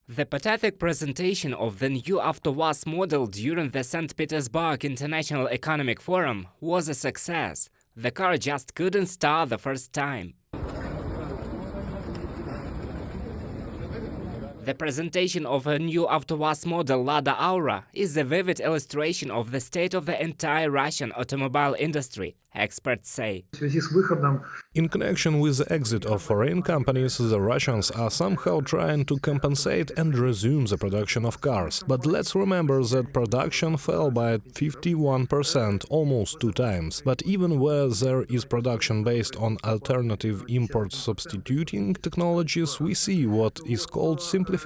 The pathetic presentation of the new AvtoVAZ model during the St. Petersburg International Economic Forum was a success. The car just couldn't start the first time. The presentation of a new AvtoVAZ model Lada Aura is a vivid illustration of the state of the entire Russian automobile industry, experts say. In connection with the exit of foreign companies, the Russians are somehow trying to compensate and resume the production of cars. But let's remember that production fell by 51%, almost 2 times. But even where there is production based on alternative import substituting technologies, we see what is called simplification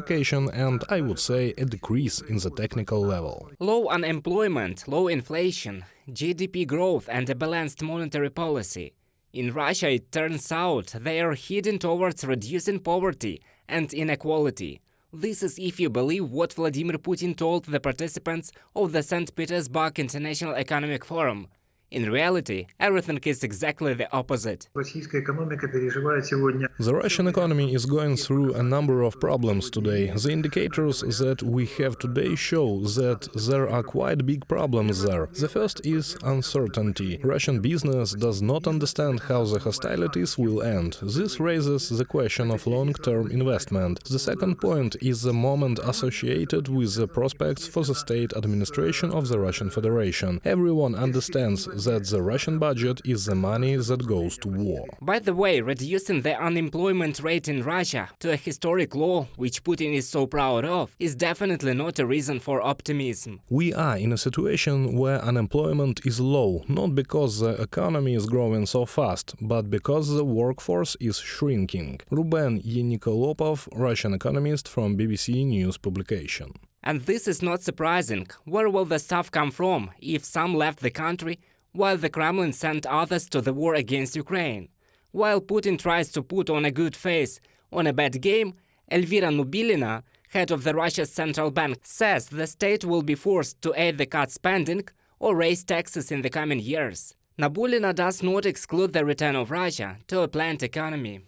and, I would say, a decrease in the technical level. Low unemployment, low inflation, GDP growth and a balanced monetary policy. In Russia, it turns out they are heading towards reducing poverty and inequality. This is if you believe what Vladimir Putin told the participants of the St. Petersburg International Economic Forum. In reality, everything is exactly the opposite. The Russian economy is going through a number of problems today. The indicators that we have today show that there are quite big problems there. The first is uncertainty. Russian business does not understand how the hostilities will end. This raises the question of long-term investment. The second point is the moment associated with the prospects for the state administration of the Russian Federation. Everyone understands that the Russian budget is the money that goes to war. By the way, reducing the unemployment rate in Russia to a historic low, which Putin is so proud of, is definitely not a reason for optimism. We are in a situation where unemployment is low, not because the economy is growing so fast, but because the workforce is shrinking. Ruben Yenikolopov, Russian economist from BBC News publication. And this is not surprising. Where will the staff come from if some left the country, while the Kremlin sent others to the war against Ukraine? While Putin tries to put on a good face on a bad game, Elvira Nabiullina, head of the Russia's central bank, says the state will be forced to either cut spending or raise taxes in the coming years. Nabiullina does not exclude the return of Russia to a planned economy.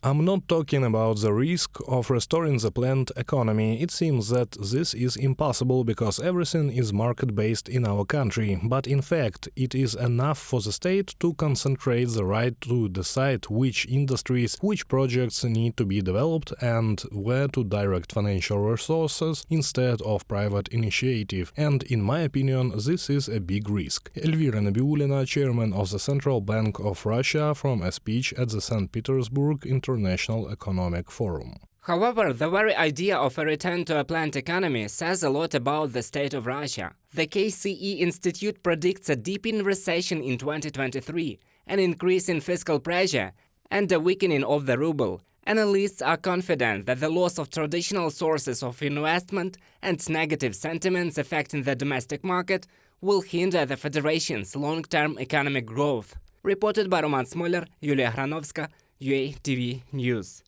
I'm not talking about the risk of restoring the planned economy. It seems that this is impossible because everything is market-based in our country. But in fact, it is enough for the state to concentrate the right to decide which industries, which projects need to be developed and where to direct financial resources instead of private initiative. And in my opinion, this is a big risk. Elvira Nabiullina, chairman of the Central Bank of Russia, from a speech at the St. Petersburg International Economic Forum. However, the very idea of a return to a planned economy says a lot about the state of Russia. The KCE Institute predicts a deepening recession in 2023, an increase in fiscal pressure, and a weakening of the ruble. Analysts are confident that the loss of traditional sources of investment and negative sentiments affecting the domestic market will hinder the Federation's long-term economic growth. Reported by Roman Smoler, Yulia Hranovska, UATV News.